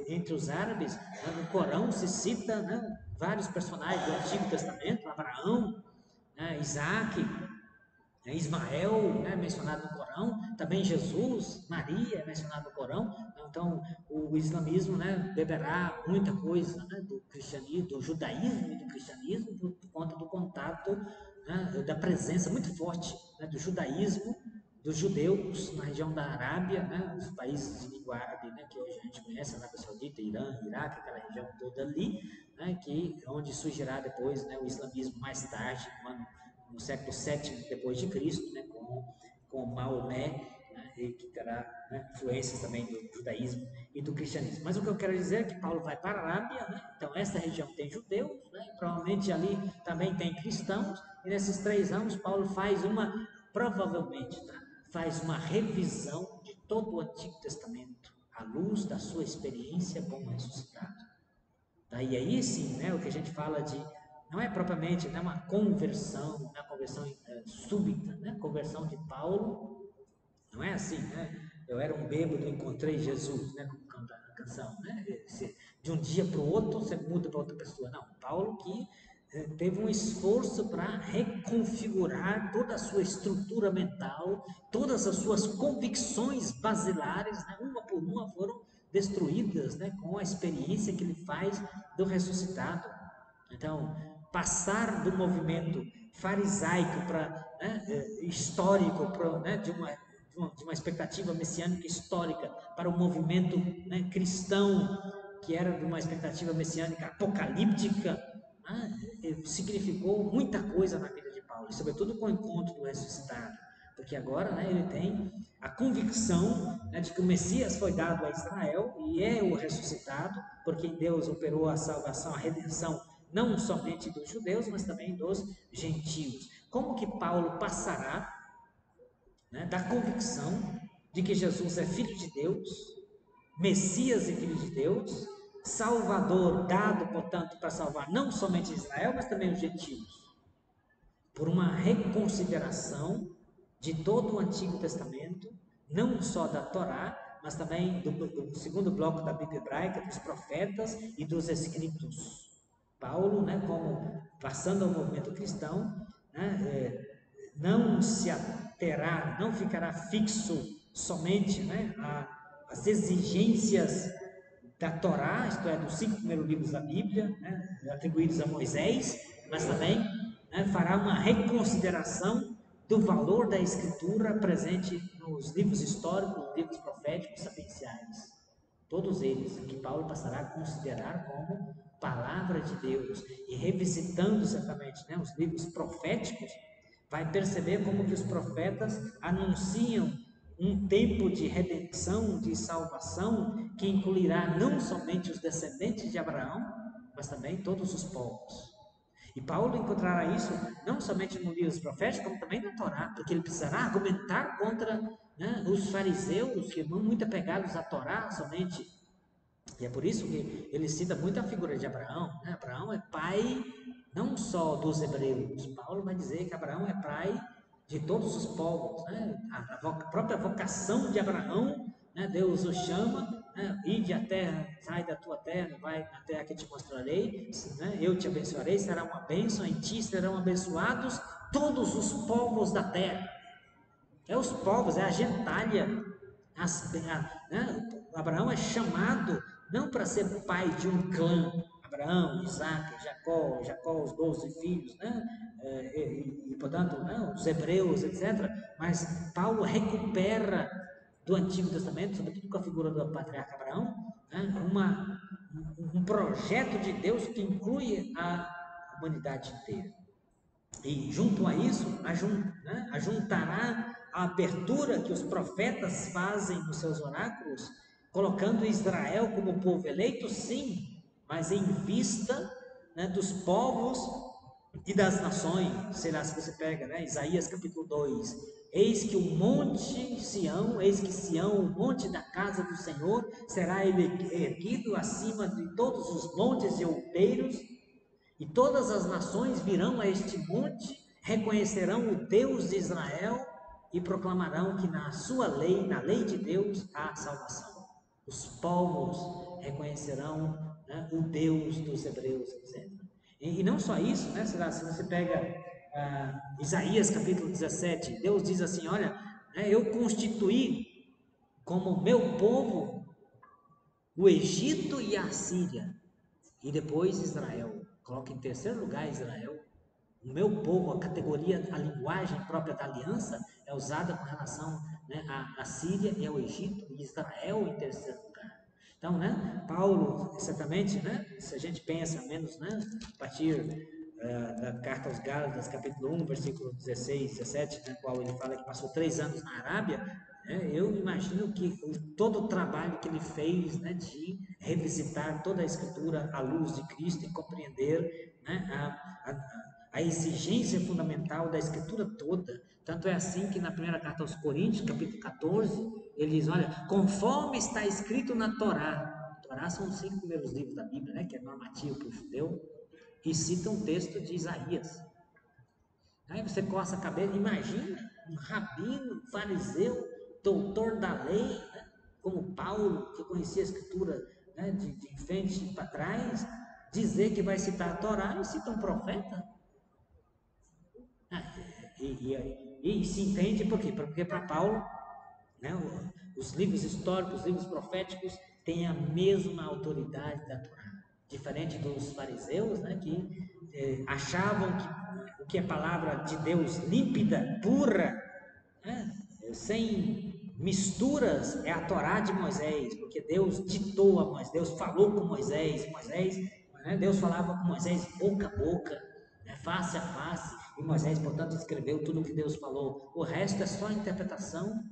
entre os árabes, né, no Corão se cita, né, vários personagens do Antigo Testamento, Abraão, né, Isaac, Ismael, né, mencionado no Corão, também Jesus, Maria é mencionado no Corão. Então o islamismo, né, beberá muita coisa, né, do cristianismo, do judaísmo e do cristianismo por conta do contato, né, da presença muito forte, né, do judaísmo, dos judeus na região da Arábia, né, os países de língua árabe, né, que hoje a gente conhece, Arábia Saudita, Irã, Iraque, aquela região toda ali, né, que onde surgirá depois, né, o islamismo mais tarde, no século VII depois de Cristo, né, com Maomé, né, e que terá, né, influências também do judaísmo e do cristianismo. Mas o que eu quero dizer é que Paulo vai para a Arábia, né, então essa região tem judeus, né, provavelmente ali também tem cristãos, e nesses 3 anos Paulo faz provavelmente, tá, faz uma revisão de todo o Antigo Testamento à luz da sua experiência com o ressuscitado. Tá? E aí sim, né, o que a gente fala de, não é propriamente, né, uma conversão, uma conversão súbita, né, conversão de Paulo, não é assim, né? Eu era um bêbado, encontrei Jesus, né, como canta a canção, né? De um dia para o outro você muda para outra pessoa. Não, Paulo que teve um esforço para reconfigurar toda a sua estrutura mental, todas as suas convicções basilares, né, uma por uma foram destruídas, né, com a experiência que ele faz do ressuscitado. Então, passar do movimento farisaico para, né, histórico, para, né, de uma expectativa messiânica histórica para o movimento, né, cristão, que era de uma expectativa messiânica apocalíptica, né, significou muita coisa na vida de Paulo, e sobretudo com o encontro do ressuscitado, porque agora, né, ele tem a convicção, né, de que o Messias foi dado a Israel e é o ressuscitado, porque Deus operou a salvação, a redenção, não somente dos judeus, mas também dos gentios. Como que Paulo passará, né, da convicção de que Jesus é Filho de Deus, Messias e Filho de Deus, Salvador dado, portanto, para salvar não somente Israel, mas também os gentios, por uma reconsideração de todo o Antigo Testamento, não só da Torá, mas também do segundo bloco da Bíblia hebraica, dos profetas e dos escritos. Paulo, né, como passando ao movimento cristão, né, não se aterá, não ficará fixo somente, né, às exigências da Torá, isto é, dos 5 primeiros livros da Bíblia, né, atribuídos a Moisés, mas também, né, fará uma reconsideração do valor da Escritura presente nos livros históricos, nos livros proféticos sapienciais. Todos eles, que Paulo passará a considerar como palavra de Deus, e revisitando certamente, né, os livros proféticos, vai perceber como que os profetas anunciam um tempo de redenção, de salvação, que incluirá não somente os descendentes de Abraão, mas também todos os povos. E Paulo encontrará isso não somente no livro dos proféticos, como também na Torá, porque ele precisará argumentar contra, né, os fariseus, que vão muito apegados à Torá somente. E é por isso que ele cita muito a figura de Abraão, né? Abraão é pai não só dos hebreus. Paulo vai dizer que Abraão é pai de todos os povos, né? A própria vocação de Abraão, né? Deus o chama, né? Ide à terra, sai da tua terra, vai na terra que te mostrarei, né? Eu te abençoarei, será uma bênção, em ti serão abençoados todos os povos da terra. É os povos, é a gentalha. Né? Abraão é chamado não para ser pai de um clã. Abraão, Isaac, Jacó, os 12 filhos, né? Portanto, né? Os hebreus, etc. Mas Paulo recupera do Antigo Testamento, sobretudo com a figura do patriarca Abraão, né? Um projeto de Deus que inclui a humanidade inteira. E junto a isso, ajuntará a abertura que os profetas fazem nos seus oráculos, colocando Israel como povo eleito, sim, mas em vista, né, dos povos e das nações. Sei lá, se você pega, né, Isaías capítulo 2, eis que o monte Sião, eis que Sião, o monte da casa do Senhor, será erguido acima de todos os montes e outeiros, e todas as nações virão a este monte, reconhecerão o Deus de Israel e proclamarão que na sua lei, na lei de Deus, há salvação. Os povos reconhecerão, né, o Deus dos hebreus, etc. E não só isso, né, se você pega Isaías capítulo 17, Deus diz assim, olha, né, eu constituí como meu povo o Egito e a Síria, e depois Israel. Coloca em terceiro lugar Israel. O meu povo, a categoria, a linguagem própria da aliança é usada com relação, né, à Síria e ao Egito, e Israel em terceiro lugar. Então, né, Paulo, certamente, né, se a gente pensa menos, né, a partir da carta aos Gálatas, capítulo 1, versículo 16, 17, né, qual ele fala que passou 3 anos na Arábia, eu imagino que todo o trabalho que ele fez, né, de revisitar toda a Escritura à luz de Cristo e compreender, né, a exigência fundamental da Escritura toda. Tanto é assim que na primeira carta aos Coríntios, capítulo 14, ele diz, olha, conforme está escrito na Torá, Torá são os 5 primeiros livros da Bíblia, né, que é normativo para o judeu, e cita um texto de Isaías. Aí você coça a cabeça, imagina um rabino, um fariseu, doutor da lei, né, como Paulo, que conhecia a Escritura, né, de frente para trás, dizer que vai citar a Torá e cita um profeta. E se entende por quê? Porque para Paulo, né, os livros históricos, os livros proféticos têm a mesma autoridade da Torá. Diferente dos fariseus, né, que achavam que o que é palavra de Deus límpida, pura, né, sem misturas, é a Torá de Moisés, porque Deus ditou a Moisés, Deus falou com Moisés, né, Deus falava com Moisés boca a boca, né, face a face, e Moisés, portanto, escreveu tudo o que Deus falou. O resto é só interpretação,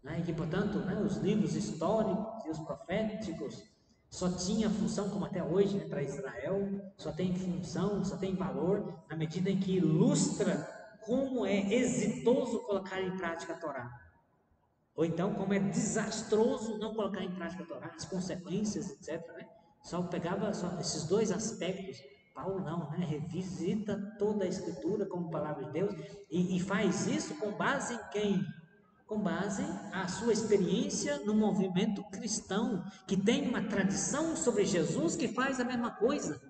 né, e que, portanto, né, os livros históricos e os proféticos só tinha função, como até hoje, né, para Israel, só tem função, só tem valor na medida em que ilustra como é exitoso colocar em prática a Torá. Ou então, como é desastroso não colocar em prática a Torá, as consequências, etc. Né? Só pegava só esses dois aspectos. Paulo não, né? Revisita toda a Escritura como palavra de Deus e faz isso com base em quem? Com base a sua experiência no movimento cristão, que tem uma tradição sobre Jesus que faz a mesma coisa.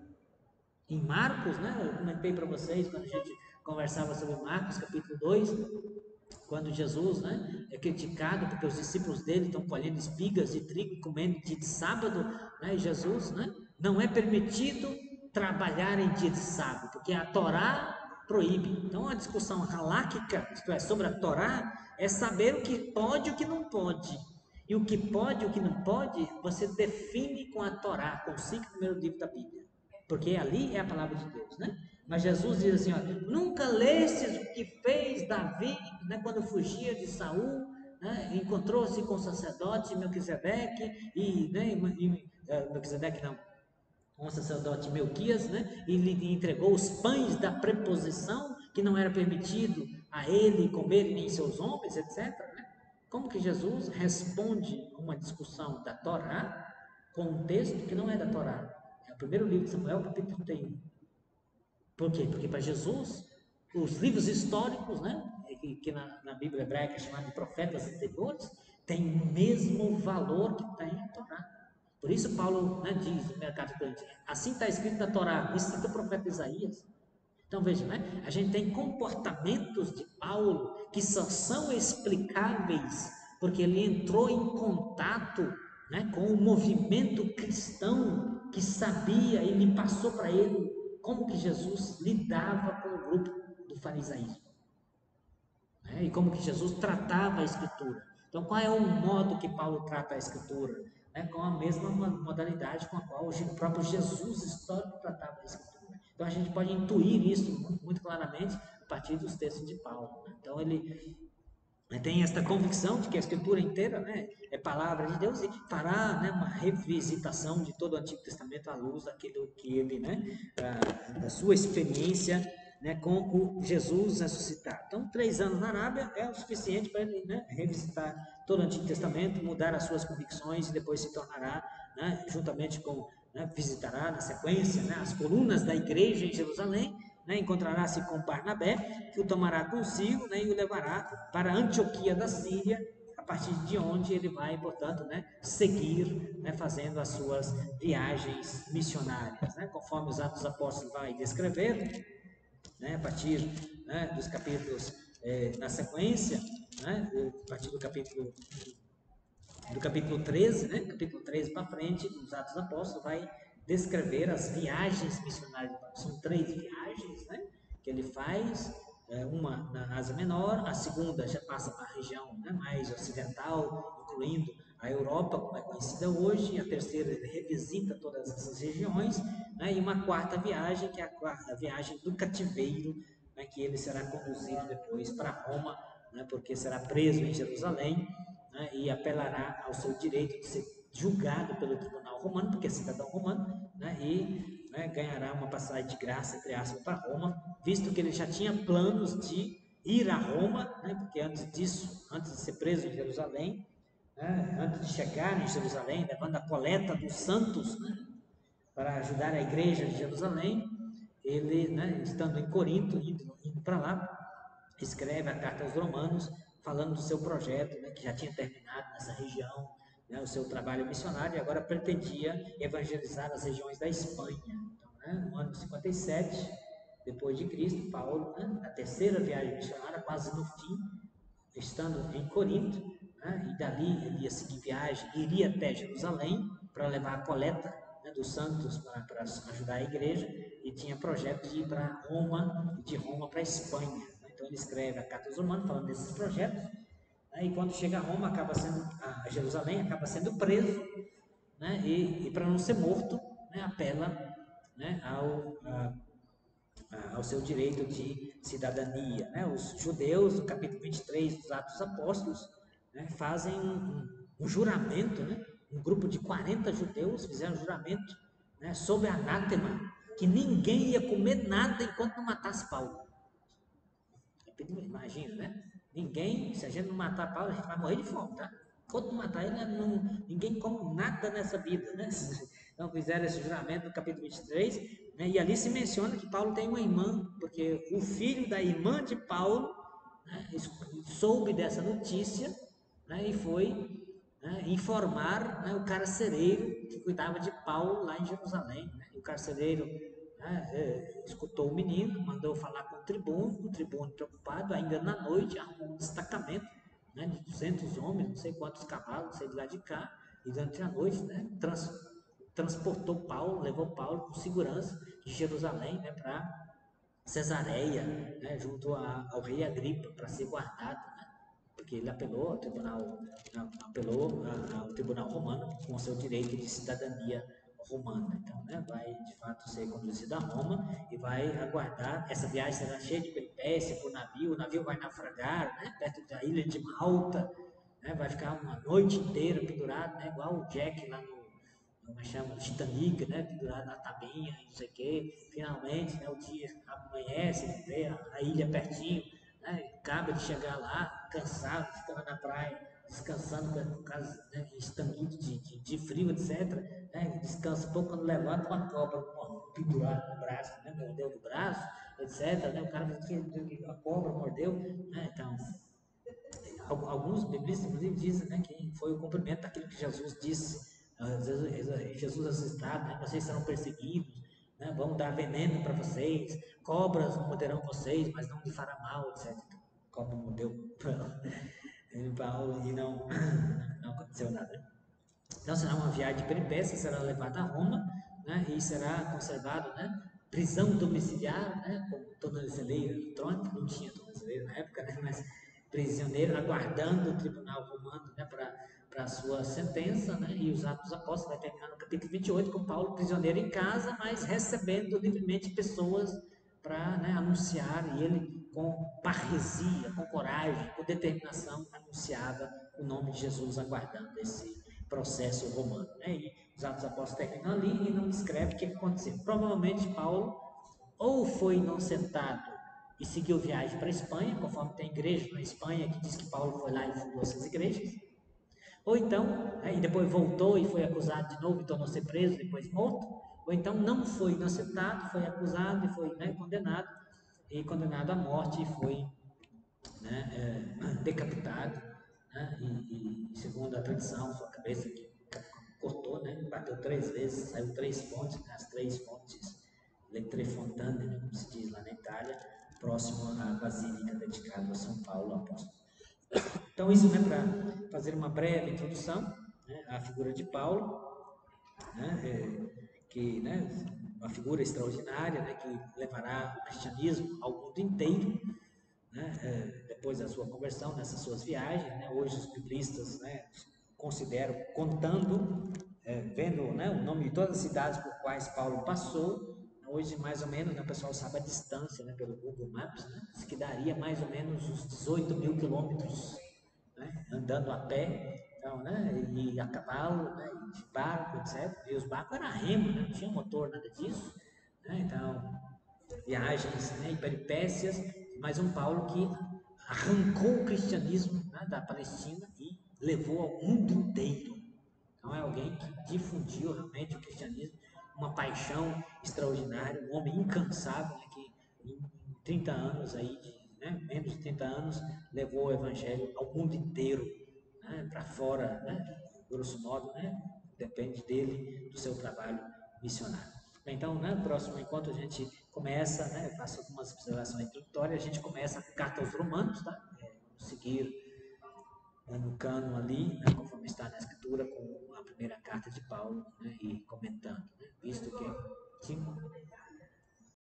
Em Marcos, né, eu comentei para vocês quando a gente conversava sobre Marcos, capítulo 2, quando Jesus, né, é criticado porque os discípulos dele estão colhendo espigas de trigo e comendo dia de sábado, né, e Jesus, né, não é permitido trabalhar em dia de sábado, porque a Torá proíbe. Então a discussão halakhica, isto é, sobre a Torá, é saber o que pode e o que não pode. E o que pode e o que não pode, você define com a Torá, com os 5 primeiros livros da Bíblia. Porque ali é a palavra de Deus, né? Mas Jesus diz assim, ó, nunca lestes o que fez Davi, né, quando fugia de Saul, né, encontrou-se com o sacerdote Melquisedeque, Melquisedeque não, com o sacerdote Melquias, né, e lhe entregou os pães da preposição, que não era permitido a ele comer nem seus homens, etc. Né? Como que Jesus responde uma discussão da Torá com um texto que não é da Torá? É o primeiro livro de Samuel, capítulo 31. Por quê? Porque para Jesus, os livros históricos, né, que na Bíblia hebraica é chamado de profetas anteriores, têm o mesmo valor que tem a Torá. Por isso Paulo, né, diz no mercado de Coríntios, assim está escrito na Torá, isso cita o profeta Isaías. Então veja, né, a gente tem comportamentos de Paulo que só são explicáveis porque ele entrou em contato, né, com o movimento cristão que sabia e lhe passou para ele como que Jesus lidava com o grupo do farisaísmo, né, e como que Jesus tratava a Escritura. Então, qual é o modo que Paulo trata a Escritura? Com a mesma modalidade com a qual o próprio Jesus histórico tratava a Escritura. Então, a gente pode intuir isso muito claramente a partir dos textos de Paulo, né? Então, ele tem esta convicção de que a Escritura inteira, né, é palavra de Deus, e fará, né, uma revisitação de todo o Antigo Testamento à luz daquilo que ele, né, da sua experiência, né, com o Jesus ressuscitado. Então, 3 anos na Arábia é o suficiente para ele, né, revisitar todo o Antigo Testamento, mudar as suas convicções e depois se tornará, né, juntamente com, né, visitará na sequência, né, as colunas da igreja em Jerusalém, né, encontrará-se com Barnabé, que o tomará consigo, né, e o levará para Antioquia da Síria, a partir de onde ele vai, portanto, né, seguir, né, fazendo as suas viagens missionárias, né, conforme os Atos dos Apóstolos vai descrever, né, a partir, né, dos capítulos na sequência, né, a partir do capítulo 13, né, capítulo 13 para frente, dos Atos dos Apóstolos, vai descrever as viagens missionárias. São 3 viagens, né, que ele faz, uma na Ásia Menor, a segunda já passa para a região, né, mais ocidental, incluindo a Europa, como é conhecida hoje, e a terceira ele revisita todas essas regiões, né, e uma quarta viagem, que é a viagem do cativeiro, né, que ele será conduzido depois para Roma, né, porque será preso em Jerusalém, né, e apelará ao seu direito de ser julgado pelo tribunal romano, porque é cidadão romano, né, e, né, ganhará uma passagem de graça, entre aspas, para Roma, visto que ele já tinha planos de ir a Roma, né, porque antes disso, antes de ser preso em Jerusalém, né, antes de chegar em Jerusalém, levando a coleta dos santos, né, para ajudar a igreja de Jerusalém, ele, né, estando em Corinto, indo para lá, escreve a carta aos Romanos, falando do seu projeto, né, que já tinha terminado nessa região, né, o seu trabalho missionário, e agora pretendia evangelizar as regiões da Espanha. Então, né, no ano 57 depois de Cristo, Paulo, né, na terceira viagem missionária, quase no fim, estando em Corinto, né, e dali ele ia seguir viagem, iria até Jerusalém para levar a coleta, né, dos santos para ajudar a igreja, e tinha projeto de ir para Roma e de Roma para a Espanha. Então ele escreve a Carta aos Romanos falando desses projetos, né, e quando chega a Roma, a Jerusalém, acaba sendo preso, né, e para não ser morto, né, apela, né, ao seu direito de cidadania, né? Os judeus, no capítulo 23 dos Atos dos Apóstolos, né, fazem um juramento, né? Um grupo de 40 judeus fizeram um juramento, né, sob anátema, que ninguém ia comer nada enquanto não matasse Paulo. Imagina, né? Ninguém, se a gente não matar Paulo, a gente vai morrer de fome, tá? Enquanto não matar ele, ninguém come nada nessa vida, né? Então fizeram esse juramento no capítulo 23, né? E ali se menciona que Paulo tem uma irmã, porque o filho da irmã de Paulo, né, soube dessa notícia, né, e foi, né, informar, né, o carcereiro que cuidava de Paulo lá em Jerusalém, né? E o carcereiro, né, escutou o menino, mandou falar com o tribuno preocupado, ainda na noite, arrumou um destacamento, né, de 200 homens, não sei quantos cavalos, não sei de lá de cá, e durante a noite, né, transportou Paulo, levou Paulo com segurança de Jerusalém, né, para Cesareia, né, junto ao rei Agripa, para ser guardado, né, porque ele apelou ao tribunal romano com o seu direito de cidadania romana. Então, né, vai de fato ser conduzido a Roma e vai aguardar. Essa viagem será cheia de peripécia para o navio vai naufragar, né, perto da ilha de Malta, né, vai ficar uma noite inteira pendurado, né, igual o Jack lá no, como é chama, Titanic, né, pendurado na tabinha, não sei o quê. Finalmente, né, o dia amanhece, vê a ilha pertinho, né, acaba de chegar lá, cansado, fica lá na praia, descansando por causa, né, estanguido de frio, etc. Né, descansa um pouco, quando levanta uma cobra pendurada no braço, né, mordeu no braço, etc. Né, o cara que a cobra mordeu, né, então alguns biblistas, inclusive, dizem, né, que foi o cumprimento daquilo que Jesus disse. Jesus assustado, né, vocês serão perseguidos, né, vão dar veneno para vocês, cobras morderão vocês, mas não lhe fará mal, etc. Cobra mordeu Paulo e não aconteceu nada. Então será uma viagem de peripécias, será levado a Roma, né, e será conservado, né, prisão domiciliar, né, com tornozeleira eletrônica, não tinha tornozeleira na época, né, mas prisioneiro aguardando o tribunal romano, né, para a sua sentença, né, e os Atos dos Apóstolos vai terminar no capítulo 28 com Paulo prisioneiro em casa, mas recebendo livremente pessoas para, né, anunciar, e ele com parresia, com coragem, com determinação anunciava o nome de Jesus, aguardando esse processo romano. Né? E os Atos Apóstolos terminam ali e não descreve o que aconteceu. Provavelmente Paulo ou foi inocentado e seguiu viagem para a Espanha, conforme tem igreja na Espanha que diz que Paulo foi lá e fundou essas igrejas, ou então, aí depois voltou e foi acusado de novo e tornou-se preso, depois morto, ou então não foi inocentado, foi acusado e foi, né, condenado à morte e foi, né, decapitado, né, e segundo a tradição, sua cabeça que cortou, né, bateu 3 vezes, saiu 3 fontes, né, as 3 fontes, Le Tre Fontane, né, como se diz lá na Itália, próximo à basílica dedicada a São Paulo Apóstolo. Então, isso, né, para fazer uma breve introdução, né, à figura de Paulo, né, que, né, uma figura extraordinária, né, que levará o cristianismo ao mundo inteiro, né, depois da sua conversão, nessas suas viagens. Né, hoje os biblistas, né, consideram, contando, vendo, né, o nome de todas as cidades por quais Paulo passou. Hoje, mais ou menos, né, o pessoal sabe a distância, né, pelo Google Maps, né, que daria mais ou menos uns 18 mil quilômetros, né, andando a pé, então, né, e a cavalo, né, e de barco, etc. E os barcos eram a remo, né, não tinha motor, nada disso. Né, então, viagens, né, e peripécias, mas um Paulo que arrancou o cristianismo, né, da Palestina e levou ao mundo inteiro. Então é alguém que difundiu realmente o cristianismo, uma paixão extraordinária, um homem incansável, né, que em 30 anos aí, né, menos de 30 anos, levou o evangelho ao mundo inteiro, né, para fora, né, grosso modo, né, depende dele, do seu trabalho missionário. Então, né, no próximo encontro a gente começa, né, eu faço algumas observações introdutórias, a gente começa a carta aos Romanos, tá? Vamos seguir no cano ali, né, conforme está na escritura, com a primeira carta de Paulo, né, e comentando, né, visto que